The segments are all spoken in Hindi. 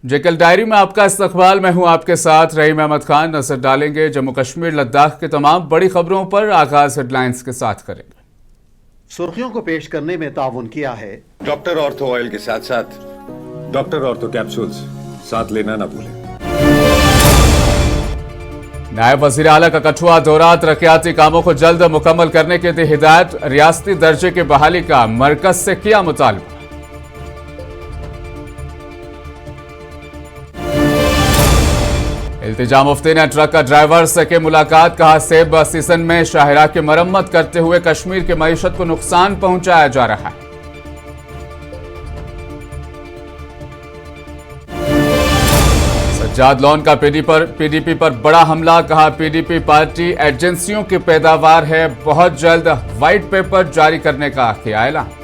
जेकल डायरी में आपका इस्तकबाल। मैं हूं आपके साथ रहीम अहमद खान। नजर डालेंगे जम्मू कश्मीर लद्दाख के तमाम बड़ी खबरों पर। आगाज हेडलाइंस के साथ करेंगे। सुर्खियों को पेश करने में ताउन किया है डॉक्टर ऑर्थो ऑयल के साथ साथ डॉक्टर ऑर्थो कैप्सूल्स साथ लेना ना भूलें। नायब वजीर आला का कठुआ दौरा। तरक्याती कामों को जल्द मुकम्मल करने की दी हिदायत। रियासती दर्जे की बहाली का मरकज से किया मुतालबा। इल्तिजा मुफ्ती ने ट्रक का ड्राइवर से की मुलाकात। कहा सेब सीजन में शाहरा की मरम्मत करते हुए कश्मीर की मईशत को नुकसान पहुंचाया जा रहा है। सज्जाद लोन का पीडीपी पर बड़ा हमला। कहा पीडीपी पार्टी एजेंसियों की पैदावार है। बहुत जल्द व्हाइट पेपर जारी करने का किया ऐलान।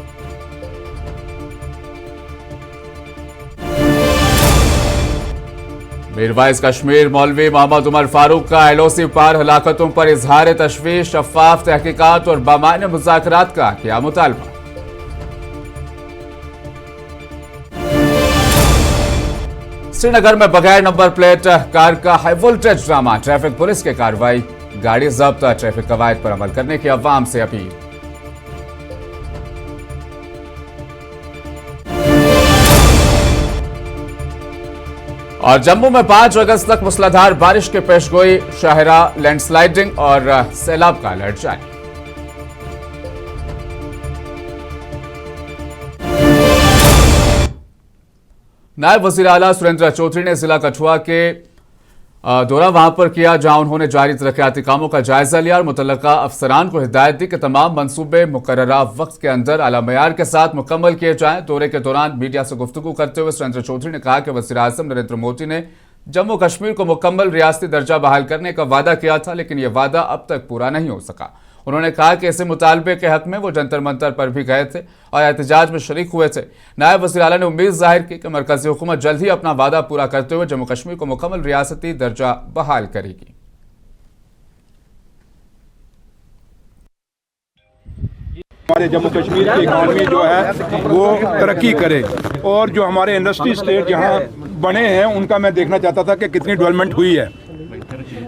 मीरवाइज कश्मीर मौलवी मोहम्मद उमर फारूक का एलओसी पार हलाकतों पर इजहार तशवीश। शफाफ तहकीकात और बामायने मुज़ाकरात का किया मुतालबा। श्रीनगर में बगैर नंबर प्लेट कार का high voltage drama. Traffic police की कार्रवाई। गाड़ी जब्त। ट्रैफिक कवायद पर अमल करने की अवाम से अपील। और जम्मू में 5 अगस्त तक मूसलाधार बारिश की पेशगोई। शाहरा लैंडस्लाइडिंग और सैलाब का अलर्ट जारी। नायब वजीर आला सुरेंद्र चौधरी ने जिला कठुआ के दौरा वहां पर किया, जहां उन्होंने जारी तरक्याती कामों का जायजा लिया और मुतल्लका अफसरान को हिदायत दी कि तमाम मंसूबे मुकर्ररा वक्त के अंदर आला मयार के साथ मुकम्मल किए जाएं। दौरे के दौरान मीडिया से गुफ्तगू करते हुए सुरेंद्र चौधरी ने कहा कि वज़ीर आज़म नरेंद्र मोदी ने जम्मू कश्मीर को मुकम्मल रियासती दर्जा बहाल करने का वादा किया था, लेकिन यह वादा अब तक पूरा नहीं हो सका। उन्होंने कहा कि ऐसे मुतालबे के हक में वो जंतर मंतर पर भी गए थे और एहतजाज में शरीक हुए थे। नायब वज़ीर आला ने उम्मीद जाहिर की कि मरकजी हुकूमत जल्द ही अपना वादा पूरा करते हुए जम्मू कश्मीर को मुकम्मल रियासती दर्जा बहाल करेगी। हमारे जम्मू कश्मीर की इकॉनमी जो है वो तरक्की करे और जो हमारे इंडस्ट्री स्टेट जहाँ बने हैं उनका मैं देखना चाहता था कि कितनी डेवलपमेंट हुई है,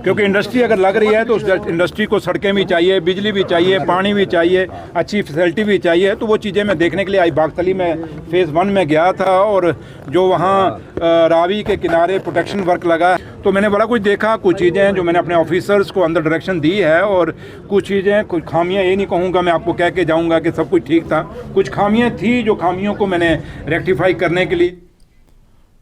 क्योंकि इंडस्ट्री अगर लग रही है तो उस इंडस्ट्री को सड़कें भी चाहिए, बिजली भी चाहिए, पानी भी चाहिए, अच्छी फैसिलिटी भी चाहिए। तो वो चीज़ें मैं देखने के लिए आई बागतली में फ़ेज़ 1 में गया था और जो वहाँ रावी के किनारे प्रोटेक्शन वर्क लगा तो मैंने बड़ा कुछ देखा। कुछ चीज़ें जो मैंने अपने ऑफिसर्स को अंदर डायरेक्शन दी है और कुछ चीज़ें, कुछ खामियाँ ये नहीं कहूँगा मैं आपको कह के जाऊँगा कि सब कुछ ठीक था, कुछ खामियाँ थी जो खामियों को मैंने रेक्टिफाई करने के लिए।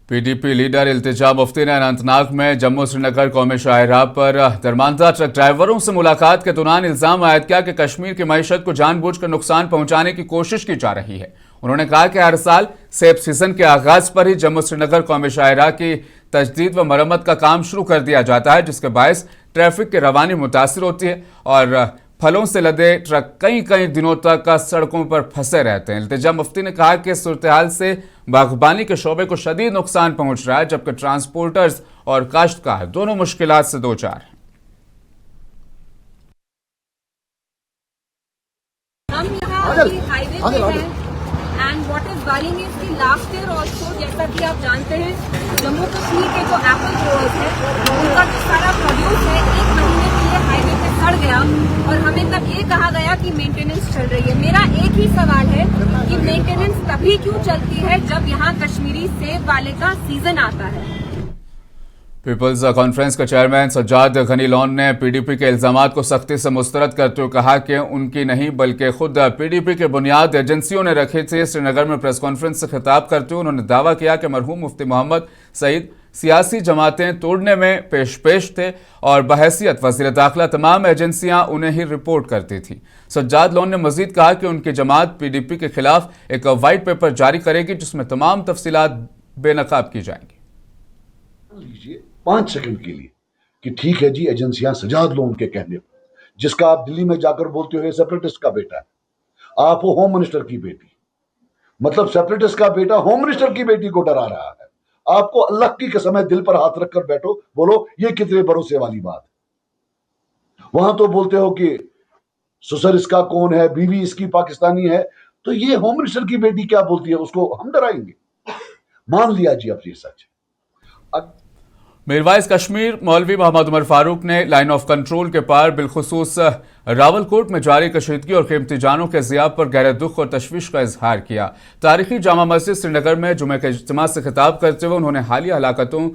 पीडीपी लीडर इल्तिजा मुफ्ती ने अनंतनाग में जम्मू श्रीनगर कौमी शाहराह पर दरमानदा ट्रक ड्राइवरों से मुलाकात के दौरान इल्जाम आयद किया कि कश्मीर की मईशत को जानबूझकर नुकसान पहुंचाने की कोशिश की जा रही है। उन्होंने कहा कि हर साल सेब सीजन के आगाज पर ही जम्मू श्रीनगर कौमी शाहराह की तजदीद व मरम्मत का काम शुरू कर दिया जाता है, जिसके बायस ट्रैफिक की रवानी मुतासिर होती है और फलों से लदे ट्रक कई दिनों तक सड़कों पर फंसे रहते हैं। इल्तिजा मुफ्ती ने कहा कि इस सूरत हाल से बागबानी के शोबे को शदीद नुकसान पहुंच रहा है, जबकि ट्रांसपोर्टर्स और काश्तकार दोनों मुश्किलात से दो चार हैं। हम यहाँ हाईवे पे हैं and what is worrying is कि लास्ट ईयर ऑल्सो, जैसा कि आप जानते हैं, जम्मू कश्मीर के जो एप्पल ग्रोअर्स हैं उनका जो सारा प्रोड्यूस है 1 महीने के लिए हाईवे पे सड़ गया और हमें तब ये कहा गया कि मेंटेनेंस चल रही है। मेरा एक ही सवाल है कि मेंटेनेंस तभी क्यों चलती है जब यहाँ कश्मीरी सेब वाले का सीजन आता है। पीपल्स कॉन्फ्रेंस के चेयरमैन सज्जाद गनी लोन ने पीडीपी के इल्जामात को सख्ती से मुस्तरद करते हुए कहा कि उनकी नहीं बल्कि खुद पीडीपी के बुनियाद एजेंसियों ने रखी थी। श्रीनगर में प्रेस कॉन्फ्रेंस से खिताब करते हुए उन्होंने दावा किया कि मरहूम मुफ्ती मोहम्मद सईद सियासी जमातें तोड़ने में पेश थे और बहैसियत वज़ीर दाखिला तमाम एजेंसियां उन्हें ही रिपोर्ट करती थी। सज्जाद लोन ने मजीद कहा कि उनकी जमात पीडीपी के खिलाफ एक वाइट पेपर जारी करेगी जिसमें तमाम तफसीलात बेनकाब की जाएंगी। लीजिए 5 सेकंड के लिए कि ठीक है जी, एजेंसियां सज्जाद लोन के कहने पर, जिसका आप दिल्ली में जाकर बोलते हो सेपरेटिस्ट का बेटा है, आप हो होम मिनिस्टर की बेटी, मतलब सेपरेटिस्ट का बेटा होम मिनिस्टर की बेटी को डरा रहा है। आपको अल्लाह की कसम है, दिल पर हाथ रखकर बैठो, बोलो ये कितने भरोसे वाली बात। वहां तो बोलते हो कि ससुर इसका कौन है, बीवी इसकी पाकिस्तानी है, तो ये होम मिनिस्टर की बेटी क्या बोलती है उसको हम डराएंगे। मान लिया जी अब ये सच है, मीरवाइज कश्मीर मौलवी मोहम्मद उमर फारूक ने लाइन ऑफ कंट्रोल के पार बिलखुसूस रावलकोट में जारी कशीदगी और कीमती जानों के ज़ियाब पर गहरे दुख और तशवीश का इजहार किया। तारीखी जामा मस्जिद श्रीनगर में जुमे के इज्तिमा से खिताब करते हुए उन्होंने हालिया हलाकतों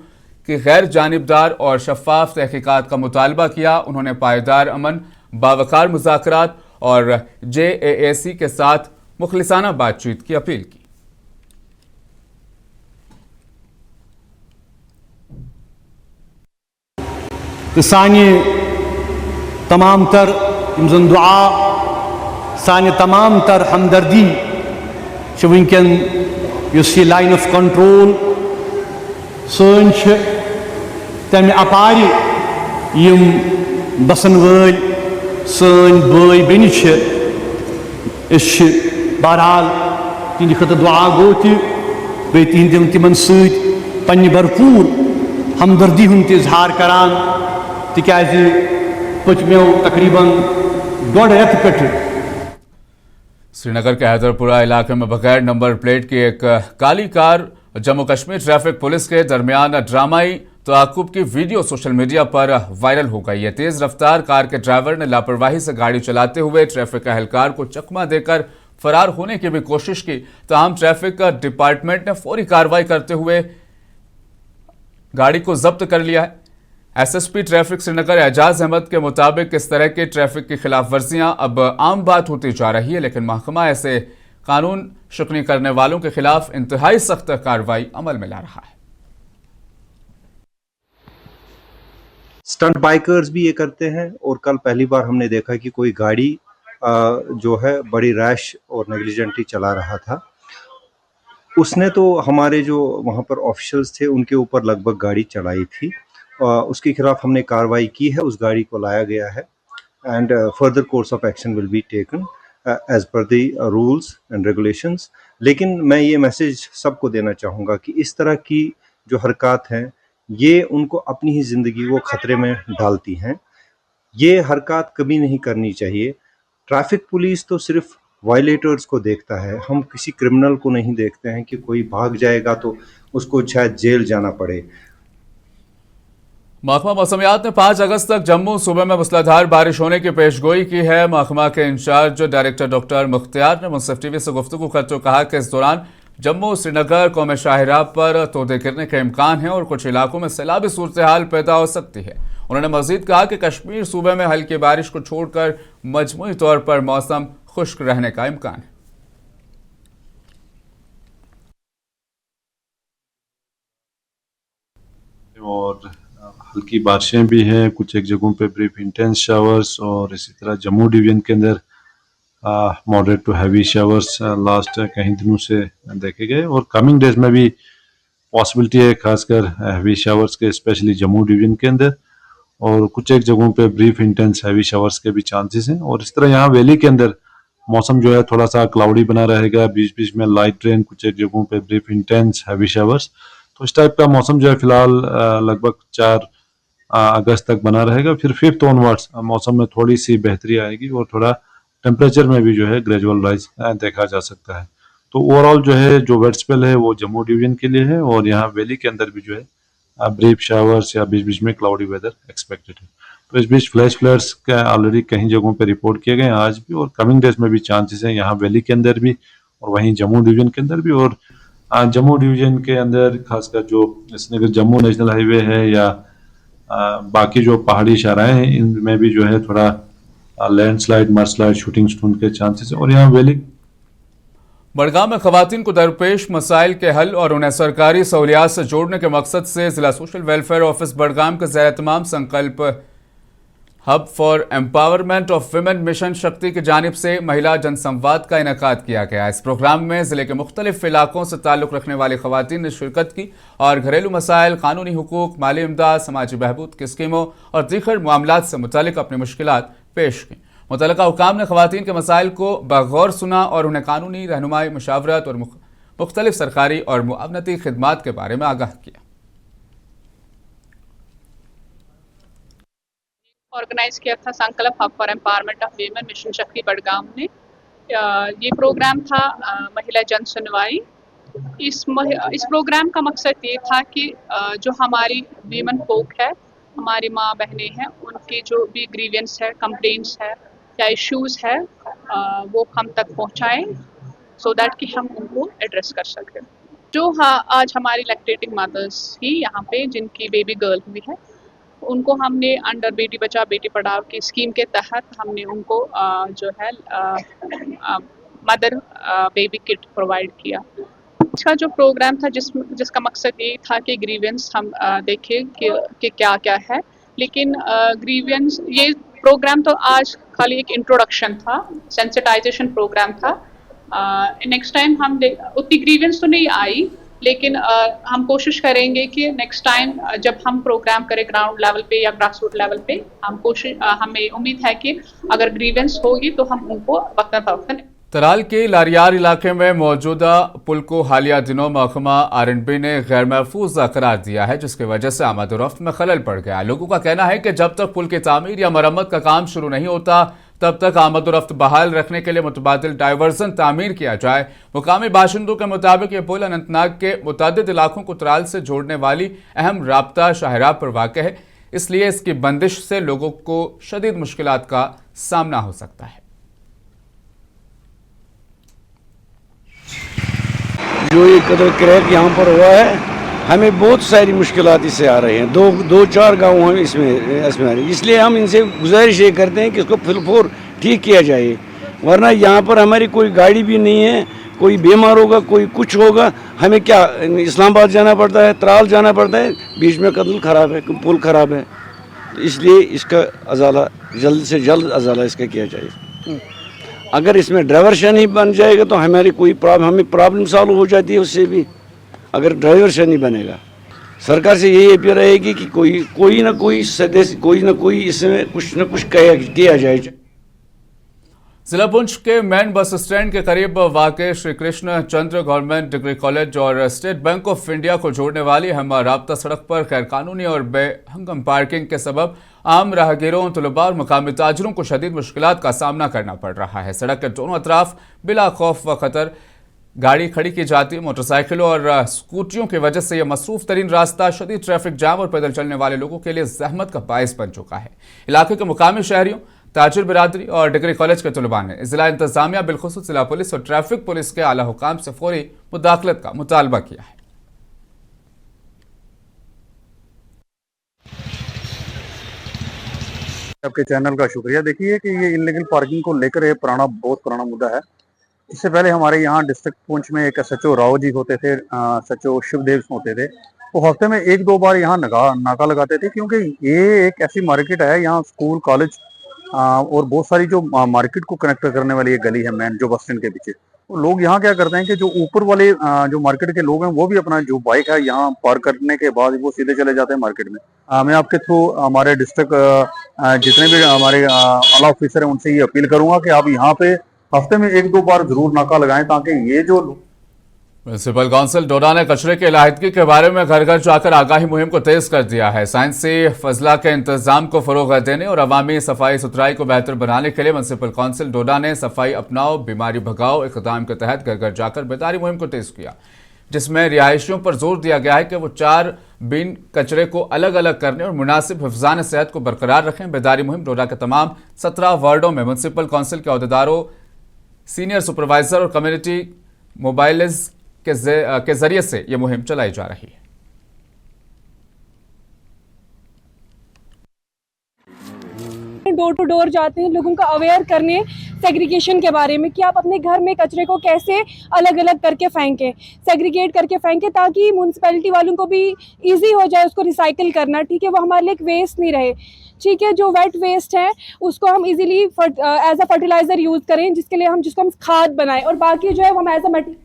की गैर जानिबदार और शफाफ तहकीकात का मुतालबा किया। उन्होंने पायदार अमन, बावकार मुज़ाकरात और JAAC के साथ मुखलिसाना बातचीत की अपील की। तो सानि तमाम तर यम दुआ सानि तमाम तर हमदर्दी वनकन यह लाइन ऑफ कंट्रोल सन तमें अपार यम बसन वल सन बई बेन बहरहाल तिंद खत दुआ गो बे तिमन सन्न भरपूर हमदर्दी हुंद इजहार करान तिकाज पचमो तकरीबन 1.5 रेत पे श्रीनगर के हैदरपुरा इलाके में बगैर नंबर प्लेट की एक काली car Jammu Kashmir traffic police के दरमियान ड्रामाई तआक्कुब की वीडियो सोशल मीडिया पर वायरल हो गई है। तेज रफ्तार कार के ड्राइवर ने लापरवाही से गाड़ी चलाते हुए ट्रैफिक अहलकार को चकमा देकर फरार होने की भी कोशिश की। तमाम ट्रैफिक डिपार्टमेंट ने फौरी कार्रवाई करते हुए गाड़ी को जब्त कर लिया है। SSP ट्रैफिक श्रीनगर एजाज अहमद के मुताबिक इस तरह के ट्रैफिक की खिलाफ वर्जियां अब आम बात होती जा रही है, लेकिन महकमा ऐसे कानून शिकनी करने वालों के खिलाफ इंतहाई सख्त कार्रवाई अमल में ला रहा है। स्टंट बाइकर्स भी ये करते हैं और कल पहली बार हमने देखा कि कोई गाड़ी जो है बड़ी रैश और नेग्लिजेंटली चला रहा था। उसने तो हमारे जो वहाँ पर ऑफिशियल्स थे उनके ऊपर लगभग गाड़ी चढ़ाई थी। उसके खिलाफ हमने कार्रवाई की है, उस गाड़ी को लाया गया है and further course of action will be taken as per the rules and regulations. लेकिन मैं ये मैसेज सबको देना चाहूँगा कि इस तरह की जो हरकत हैं ये उनको अपनी ही ज़िंदगी को ख़तरे में डालती हैं। ये हरकत कभी नहीं करनी चाहिए। ट्रैफिक पुलिस तो सिर्फ वायलेटर्स को देखता है, हम किसी क्रिमिनल को नहीं देखते हैं कि कोई भाग जाएगा तो उसको शायद जेल जाना पड़े। महकमा मौसमियात ने 5 अगस्त तक जम्मू सूबे में मूसलाधार बारिश होने की पेशगोई की है। महकमा के इंचार्ज डायरेक्टर डॉक्टर मुख्तियार ने मुंसिफ टीवी से गुफ्तगू करते हुए कहा कि इस दौरान जम्मू श्रीनगर कौम शाहिरा पर तोदे गिरने के इम्कान है और कुछ इलाकों में सैलाबी सूरत हाल पैदा हो सकती है। उन्होंने मजीद कहा कि कश्मीर सूबे में हल्की बारिश को छोड़कर मजमूई तौर पर मौसम खुश्क रहने का इम्कान है। और हल्की बारिशें भी हैं, कुछ एक जगहों पे ब्रीफ इंटेंस शावर्स और इसी तरह जम्मू डिवीजन के अंदर moderate to heavy showers last कई दिनों से देखे गए और कमिंग डेज में भी पॉसिबिलिटी है, खासकर हैवी शावर्स के, स्पेशली जम्मू डिवीजन के अंदर और कुछ एक जगहों पे ब्रीफ इंटेंस हैवी शावर्स के भी चांसेस हैं। और इस तरह यहाँ वैली के अंदर मौसम जो है थोड़ा सा क्लाउडी बना रहेगा, बीच बीच में लाइट रेन, कुछ एक जगहों पे ब्रीफ इंटेंस हैवी शावर्स। तो इस टाइप का मौसम जो है फिलहाल लगभग 4 अगस्त तक बना रहेगा। फिर 5th ऑनवर्ड्स मौसम में थोड़ी सी बेहतरी आएगी और थोड़ा टेम्परेचर में भी जो है ग्रेजुअल राइज देखा जा सकता है। तो ओवरऑल जो है जो वेट स्पेल है वो जम्मू डिवीजन के लिए है और यहाँ वैली के अंदर भी जो है ब्रीफ शावर्स या बीच बीच में क्लाउडी वेदर एक्सपेक्टेड है। तो इस बीच फ्लैश फ्लड्स का ऑलरेडी कई जगहों पे रिपोर्ट किए गए आज भी और कमिंग डेज में भी चांसेस हैं, यहाँ वैली के अंदर भी और वहीं जम्मू डिवीजन के अंदर भी। और जम्मू डिवीजन के अंदर खासकर जो श्रीनगर जम्मू नेशनल हाईवे है या बाकी जो पहाड़ी शाहराएं हैं इनमें भी जो है थोड़ा लैंडस्लाइड, मर्सलाइड, शूटिंग स्टोन के चांसेस है। और यहाँ वैली बड़गाम में खवातीन को दरपेश मसाइल के हल और उन्हें सरकारी सहूलियात से जोड़ने के मकसद से जिला सोशल वेलफेयर ऑफिस बड़गाम के ज़ेर तमाम संकल्प hub for empowerment of women mission शक्ति की जानिब से महिला जनसंवाद का इनेकाद किया गया। इस प्रोग्राम में जिले के मुख्तलिफ इलाकों से ताल्लुक़ रखने वाली खवातीन ने शिरकत की और घरेलू मसाइल, कानूनी हुकूक, माली इमदाद, समाजी बहबूद की स्कीमों और दीगर मामलात से मुतालिक अपनी मुश्किलात पेश की। मुतल्लिका हुकाम ने खवातीन के मसाइल को बगौर सुना और उन्हें कानूनी रहनुमाई, मुशावरत और मुख्तलिफ सरकारी और मुआवनती खिदमात के बारे में आगाह किया। ऑर्गेनाइज किया था संकल्प hub for empowerment of women mission शक्ति बड़गाम ने। ये प्रोग्राम था महिला जन सुनवाई इस प्रोग्राम का मकसद ये था कि जो हमारी वीमेन folk है, हमारी माँ बहनें हैं, उनके जो भी ग्रीवेंस है, कंप्लेंट्स है या इश्यूज है, वो हम तक पहुँचाएं सो दैट कि हम उनको एड्रेस कर सकें। जो आज हमारी लैक्टेटिंग मदर्स ही यहाँ पे जिनकी बेबी गर्ल हुई है, उनको हमने अंडर बेटी बचाओ बेटी पढ़ाओ की स्कीम के तहत हमने उनको जो है मदर बेबी किट प्रोवाइड किया। इसका जो प्रोग्राम था जिसका मकसद ये था कि ग्रीवेंस हम देखें कि क्या क्या है, लेकिन ग्रीवेंस ये प्रोग्राम तो आज खाली एक इंट्रोडक्शन था, सेंसिटाइजेशन प्रोग्राम था। नेक्स्ट टाइम हम उतनी ग्रीवेंस तो नहीं आई, लेकिन हम कोशिश करेंगे कि नेक्स्ट टाइम जब हम प्रोग्राम करें ग्राउंड लेवल पे या ग्रास रूट लेवल पे, हमें उम्मीद है कि अगर ग्रीवेंस होगी तो हम उनको वक्तन तराल के लारियार इलाके में मौजूदा पुल को हालिया दिनों महकमा R&B ने गैर महफूज करार दिया है, जिसकी वजह से आमद-ओ-रफ्त में खलल पड़ गया। लोगों का कहना है कि जब तक पुल की तामीर या मरम्मत का काम शुरू नहीं होता तब तक आमद-ओ-रफ्त बहाल रखने के लिए मुतबादिल डायवर्जन तामीर किया जाए। मुकामी बाशिंदों के मुताबिक ये पुल अनंतनाग के मुतअद्दिद इलाकों को तराल से जोड़ने वाली अहम राब्ता शाहराह पर वाक़ है, इसलिए इसकी बंदिश से लोगों को शदीद मुश्किलात का सामना हो सकता है। जो ये कदर क्रैक यहाँ पर हुआ है, हमें बहुत सारी मुश्किलात इससे आ रही हैं। दो चार गाँव हम इसमें आ रहे हैं, इसलिए हम इनसे गुजारिश ये करते हैं कि इसको फिलफोर ठीक किया जाए, वरना यहाँ पर हमारी कोई गाड़ी भी नहीं है, कोई बीमार होगा, कोई कुछ होगा, हमें क्या इस्लामाबाद जाना पड़ता है, तराल जाना पड़ता है, बीच में कदल ख़राब है, पुल ख़राब है, तो इसलिए इसका अजाला जल्द से जल्द अजाला इसका किया जाए। अगर इसमें डाइवर्शन ही बन जाएगा तो हमारी हमें प्रॉब्लम सॉल्व हो जाती है उससे भी। अगर डाइवर्शन ही बनेगा, सरकार से यही अपील रहेगी कि कोई ना कोई सदस्य, कोई ना कोई इसमें कुछ न कुछ किया जाए। जिला पुंछ के मेन बस स्टैंड के करीब वाक़ श्री कृष्ण चंद्र गवर्नमेंट डिग्री कॉलेज और स्टेट बैंक ऑफ इंडिया को जोड़ने वाली हम राब्ता सड़क पर गैरकानूनी और बेहंगम पार्किंग के सबब आम राहगीरों, तलबा और मकामी ताजरों को शदीद मुश्किलात का सामना करना पड़ रहा है। सड़क के दोनों अतराफ बिला खौफ व खतर गाड़ी खड़ी की जाती है। मोटरसाइकिलों और स्कूटियों की वजह से यह मसरूफ तरीन रास्ता शदीद ट्रैफिक जाम और पैदल चलने वाले लोगों के लिए जहमत का बायस बन चुका है। इलाके के मुकामी शहरियों, ताजिर बिरादरी और डिग्री कॉलेज के तलबा ने जिला इंतजामिया बिलखुसूस जिला पुलिस और ट्रैफिक पुलिस के आला हुकाम से फौरी मुदाखलत का मुतालबा किया है। आपके चैनल का शुक्रिया। देखिए कि ये इलीगल पार्किंग को लेकर ये बहुत पुराना मुद्दा है। इससे पहले हमारे यहाँ डिस्ट्रिक्ट पुंछ में एक SHO राव जी होते थे, SHO शिवदेव होते थे, वो हफ्ते में 1-2 बार यहाँ नाका लगाते थे, क्योंकि ये एक ऐसी मार्केट है, यहाँ स्कूल, कॉलेज और बहुत सारी जो मार्केट को कनेक्ट करने वाली ये गली है मेन, जो बस स्टैंड के पीछे। तो लोग यहाँ क्या करते हैं कि जो ऊपर वाले जो मार्केट के लोग हैं वो भी अपना जो बाइक है यहाँ पार्क करने के बाद वो सीधे चले जाते हैं मार्केट में। मैं आपके थ्रू हमारे डिस्ट्रिक्ट जितने भी हमारे आला ऑफिसर हैं उनसे ये अपील करूंगा कि आप यहाँ पे हफ्ते में 1-2 बार जरूर नाका लगाएं, ताकि ये जो म्यूनसिपल काउंसिल डोडा ने कचरे की लाहिदगी के बारे में घर घर जाकर आगाही मुहिम को तेज कर दिया है। साइंसी फजला के इंतजाम को फरोग देने और अवामी सफाई सुथराई को बेहतर बनाने के लिए म्यूनसिपल काउंसिल डोडा ने सफाई अपनाओ बीमारी भगाओ इक़दाम के तहत घर घर जाकर बेदारी मुहिम को तेज किया, जिसमें रिहायशियों पर जोर दिया गया है कि वो 4 बिन कचरे को अलग अलग करने और मुनासिब हिफ्ज़ान सेहत को बरकरार रखें। बेदारी मुहिम डोडा के तमाम 17 वार्डों में म्यूनसिपल काउंसिल के अहदेदारों, सीनियर सुपरवाइजर और कम्युनिटी मोबाइल्स के जरिए से ये मुहिम चलाई जा रही है। डोर टू डोर जाते हैं लोगों को अवेयर करने सेग्रीगेशन के बारे में कि आप अपने घर में कचरे को कैसे अलग अलग करके फेंकें, सेग्रीगेट करके फेंकें, ताकि म्यूनसिपैलिटी वालों को भी इजी हो जाए उसको रिसाइकिल करना। ठीक है, वो हमारे लिए एक वेस्ट नहीं रहे। ठीक है, जो वेट वेस्ट है उसको हम easily as a fertiliser use करें, जिसको हम खाद बनाएं, और बाकी जो है वो हम एज अ मटेरियल।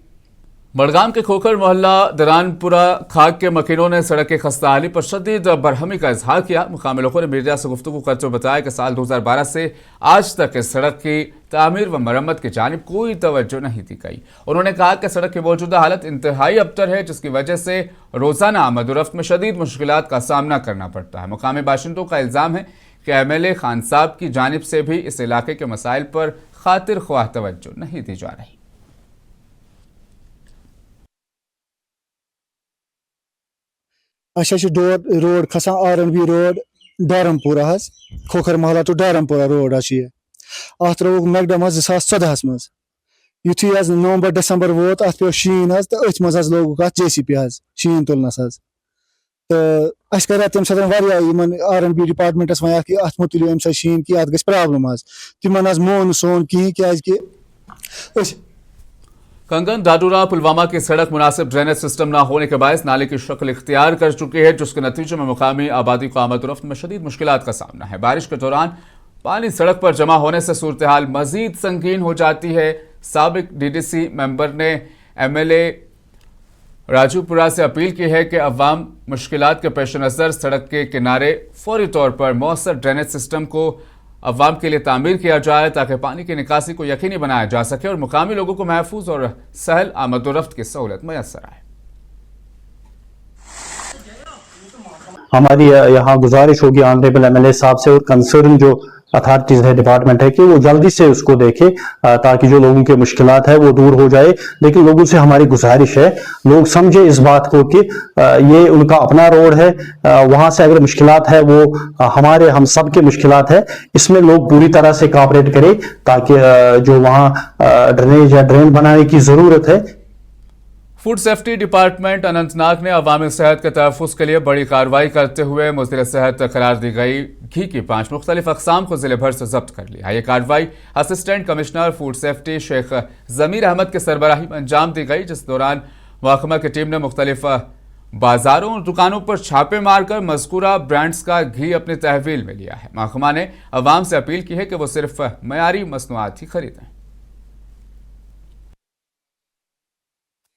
बड़गाम के खोखर मोहल्ला दरानपुरा खाक के मकीनों ने सड़क की खस्ताहाली पर शदीद बरहमी का इजहार किया। मुकामी लोगों ने मीडिया से गुफ्तगू करते हुए बताया कि साल 2012 से आज तक इस सड़क की तामीर व मरम्मत की जानिब कोई तवज्जो नहीं दी गई। उन्होंने कहा कि सड़क की मौजूदा हालत इंतहाई अबतर है, जिसकी वजह से रोजाना आमद-ओ-रफ्त में शदीद मुश्किलात का सामना करना पड़ता है। मुकामी बाशिंदों का इल्ज़ाम है कि MLA खान साहब की जानिब से भी इस इलाके के मसाइल पर खातिर ख्वाह तवज्जो नहीं दी जा रही। अच्छा डोर रोड खसान RNB रोड डारमपुरा हज खोखर महला तो डारमपुरा रोड अत रोक मैकडम 2014 मज युथी नवंबर दिसंबर वोत अत पे शीन हज तो अथ मज लोग JCP हज शीन तुलनस हज तो अस कर तम साथ RNB डिपार्टमेंटस वन कि अत मुतल अम शीन कि अत गस प्रॉब्लम हज तिमन मोन सोन कहीं क्या कंगन डाडूरा पुलवामा की सड़क मुनासिब ड्रेनेज सिस्टम न होने के बायस नाले की शक्ल इख्तियार कर चुकी है, जिसके नतीजे में मुकामी आबादी को आमद-ओ-रफ्त में शदीद मुश्किलात का सामना है। बारिश के दौरान पानी सड़क पर जमा होने से सूरत हाल मजीद संगीन हो जाती है। साबिक DDC मेंबर ने MLA राजूपुरा से अपील की है कि अवाम मुश्किलात के पेश नज़र सड़क के किनारे फौरी तौर पर मौसर ड्रेनेज सिस्टम को अवाम के लिए तामीर किया जाए ताकि पानी की निकासी को यकीनी बनाया जा सके और मुकामी लोगों को महफूज और सहल आमद-ओ-रफ्त की सहूलत मैसर आए। हमारी यहाँ गुजारिश होगी ऑनरेबल MLA साहब से और कंसर्न जो अथॉरिटीज है, डिपार्टमेंट है, कि वो जल्दी से उसको देखे ताकि जो लोगों की मुश्किलात है वो दूर हो जाए। लेकिन लोगों से हमारी गुजारिश है लोग समझे इस बात को कि ये उनका अपना रोड है, वहां से अगर मुश्किलात है वो हमारे हम सब के मुश्किलात है, इसमें लोग पूरी तरह से कोऑपरेट करें ताकि जो वहां ड्रेनेज या ड्रेन बनाने की जरूरत है। फूड सेफ्टी डिपार्टमेंट अनंतनाग ने अवामी सेहत के तहफ़्फ़ुज़ के लिए बड़ी कार्रवाई करते हुए मुज़िर सेहत करार दी गई घी की 5 मुख्तलिफ अक़साम को ज़िले भर से जब्त कर लिया। ये कार्रवाई assistant commissioner food safety Sheikh Zameer Ahmed के सरबराही में अंजाम दी गई, जिस दौरान महकमा की टीम ने मुख्तलिफ बाजारों और दुकानों पर छापे मारकर मज़कूरा ब्रांड्स का घी अपनी तहवील में लिया है। महकमा ने अवाम से अपील की है कि वो सिर्फ मयारी मसनूआत ही खरीदें।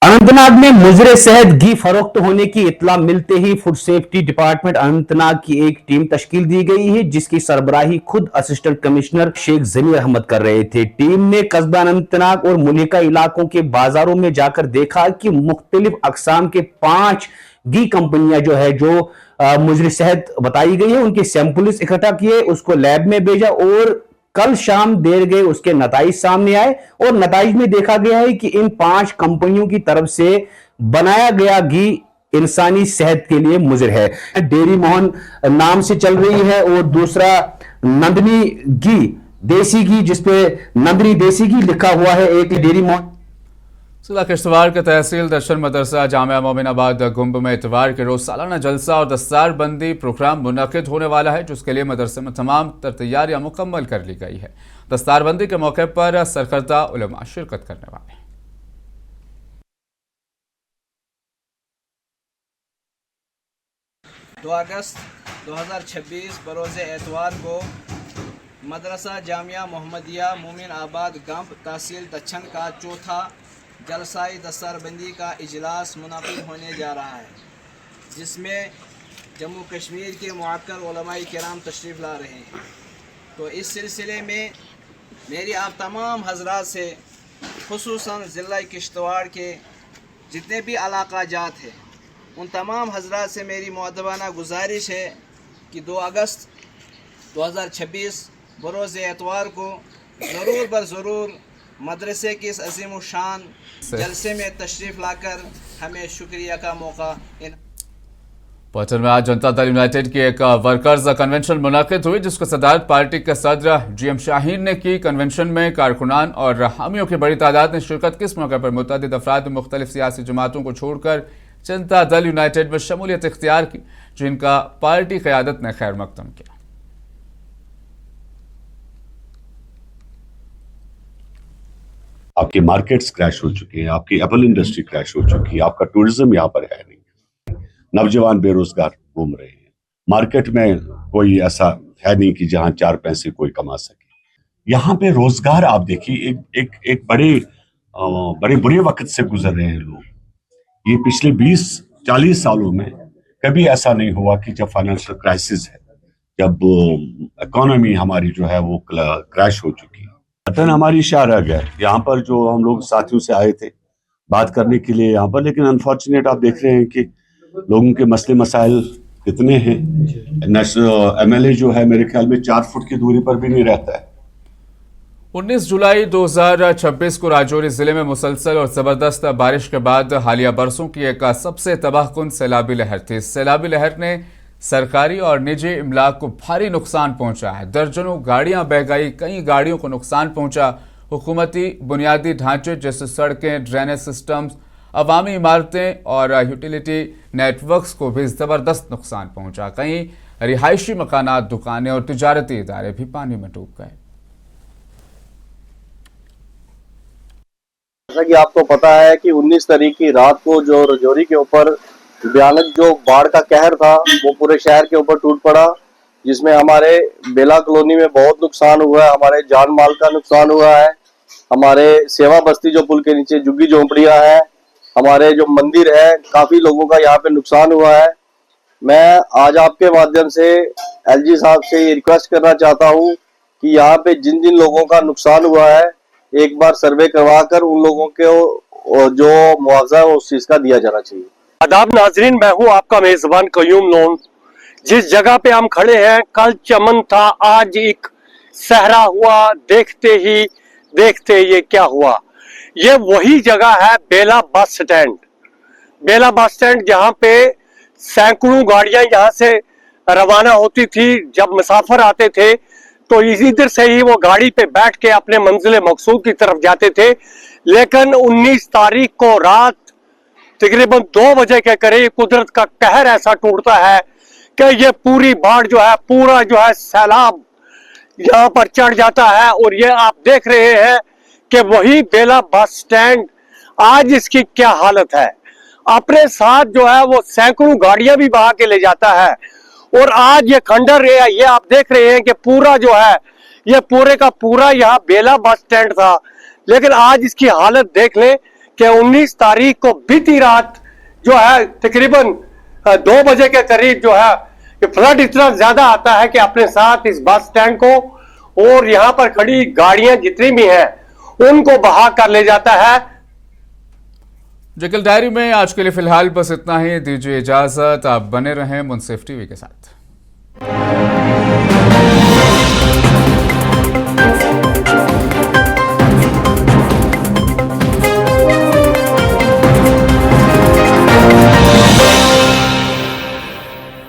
अनंतनाग में मुजरे सेहत घी फरोख्त होने की इत्तला मिलते ही फूड सेफ्टी डिपार्टमेंट अनंतनाग की एक टीम तश्कील दी गई है, जिसकी सरबराही खुद असिस्टेंट कमिश्नर शेख ज़मीर अहमद कर रहे थे। टीम ने कस्बा अनंतनाग और मुलिका इलाकों के बाजारों में जाकर देखा कि मुख्तलिफ अकसाम के 5 घी कंपनियां जो है जो मुजरे सेहत बताई गई है उनके सैंपल्स इकट्ठा किए, उसको लैब में भेजा और कल शाम देर गए उसके नताइज सामने आए और नताइज में देखा गया है कि इन 5 कंपनियों की तरफ से बनाया गया घी इंसानी सेहत के लिए मुज़िर है। डेयरी मोहन नाम से चल रही है और दूसरा नंदनी घी देसी घी, जिसपे नंदनी देसी घी लिखा हुआ है। एक डेयरी मोहन जिला किश्तवाड़ के तहसील दर्शन मदरसा जामिया मोमिनाबाद गुम्ब में इतवार के रोज सालाना जलसा और दस्तार बंदी प्रोग्राम मुनक़िद होने वाला है, जिसके लिए मदरसे में तमाम तैयारियां मुकम्मल कर ली गई है। दस्तार बंदी के मौके पर सरकर्दा उलमा शिरकत करने वाले हैं। 2 अगस्त 2026 बरोज़ एतवार को मदरसा जामिया मोहम्मदिया मोमिन आबाद गंब तहसील दच्छन का चौथा जलसाई दस्तारबंदी का इजलास मुनक़िद होने जा रहा है, जिसमें जम्मू कश्मीर के मुअक्कर उलमाए किराम तशरीफ़ ला रहे हैं। तो इस सिलसिले में मेरी आप तमाम हज़रात से खुसूसन ज़िला किश्तवाड़ के जितने भी इलाक़ा जात हैं उन तमाम हज़रात से मेरी मुअद्दबाना गुजारिश है कि 2 अगस्त 2026 बरोज़ एतवार को ज़रूर बर ज़रूर मदरसे के इस अजीम शान जलसे में तशरीफ़ लाकर हमें शुक्रिया का मौका। पटन में आज जनता दल यूनाइटेड की एक वर्कर्स कन्वेंशन मुनक़िद हुई, जिसको सदारत पार्टी के सदर GM शाहीन ने की। कन्वेंशन में कारकुनान और हामियों की बड़ी तादाद ने शिरकत की। इस मौके पर मुतअद्दिद अफराद ने मुख्तलिफ सियासी जमातों को छोड़कर जनता दल यूनाइटेड में शमूलियत इख्तियार की, जिनका पार्टी क़यादत ने खैर मकदम किया। आपके मार्केट्स क्रैश हो चुके हैं, आपकी एप्पल इंडस्ट्री क्रैश हो चुकी है, आपका टूरिज्म यहाँ पर है नहीं, नौजवान बेरोजगार घूम रहे हैं, मार्केट में कोई ऐसा है नहीं कि जहाँ 4 पैसे कोई कमा सके। यहाँ पे रोजगार आप देखिए एक बड़े बुरे वक्त से गुजर रहे हैं लोग। ये पिछले 20-40 सालों में कभी ऐसा नहीं हुआ कि जब फाइनेंशियल क्राइसिस है, जब इकोनॉमी हमारी जो है वो क्रैश हो चुकी है। वतन हमारी शाहरग है, यहाँ पर जो हम लोग साथियों से आए थे बात करने के लिए यहाँ पर, लेकिन अनफॉर्चुनेट आप देख रहे हैं कि लोगों के मसले मसाइल कितने हैं। MLA जो है मेरे ख्याल में 4 फुट की दूरी पर भी नहीं रहता है। 19 जुलाई 2026 को राजौरी जिले में मुसलसल और जबरदस्त बारिश के बाद हालिया बरसों की एक सबसे तबाहकुन सैलाबी लहर थी। सैलाबी लहर ने सरकारी और निजी इमलाक को भारी नुकसान पहुंचा है। दर्जनों गाड़ियां बह गई, कई गाड़ियों को नुकसान पहुंचा। हुकूमती बुनियादी ढांचे जैसे सड़कें, ड्रेनेज सिस्टम्स, अवामी इमारतें और यूटिलिटी नेटवर्क्स को भी जबरदस्त नुकसान पहुंचा। कई रिहायशी मकानात, दुकानें और तिजारती इदारे भी पानी में डूब गए। जैसा कि आपको पता है कि 19 तारीख की रात को जो राजौरी के ऊपर भयानक जो बाढ़ का कहर था वो पूरे शहर के ऊपर टूट पड़ा, जिसमें हमारे बेला कॉलोनी में बहुत नुकसान हुआ है, हमारे जान माल का नुकसान हुआ है, हमारे सेवा बस्ती जो पुल के नीचे झुग्गी झोंपड़ियां है, हमारे जो मंदिर है, काफी लोगों का यहाँ पे नुकसान हुआ है। मैं आज आपके माध्यम से एलजी साहब से ये रिक्वेस्ट करना चाहता हूँ कि यहाँ पे जिन जिन लोगों का नुकसान हुआ है एक बार सर्वे करवा कर उन लोगों के जो मुआवजा है उस चीज का दिया जाना चाहिए। आदाब नाजरीन, मैं हूँ आपका मेजबान कयूम लोन। जिस जगह पे हम खड़े हैं, कल चमन था, आज एक सहरा हुआ। देखते ये क्या हुआ। ये वही जगह है बेला बस स्टैंड। बेला बस स्टैंड जहाँ पे सैकड़ों गाड़ियां यहाँ से रवाना होती थी। जब मुसाफिर आते थे तो इधर से ही वो गाड़ी पे बैठ के अपने मंजिल मकसूद की तरफ जाते थे। लेकिन 19 तारीख को रात तकरीबन 2 बजे के करीब कुदरत का कहर ऐसा टूटता है कि ये पूरी बाढ़ जो है, पूरा जो है सैलाब यहाँ पर चढ़ जाता है। और ये आप देख रहे हैं कि वही बेला बस स्टैंड आज इसकी क्या हालत है। अपने साथ जो है वो सैकड़ों गाड़ियां भी बहा के ले जाता है। और आज ये खंडर ये आप देख रहे हैं कि पूरा जो है ये पूरे का पूरा यहाँ बेला बस स्टैंड था। लेकिन आज इसकी हालत देख लें कि 19 तारीख को बीती रात जो है तकरीबन 2 बजे के करीब जो है ये फ्लड इतना ज्यादा आता है कि अपने साथ इस बस स्टैंड को और यहाँ पर खड़ी गाड़ियां जितनी भी हैं उनको बहा कर ले जाता है। जकल डायरी में आज के लिए फिलहाल बस इतना ही। दीजिए इजाजत, आप बने रहें मुंसिफ टीवी के साथ।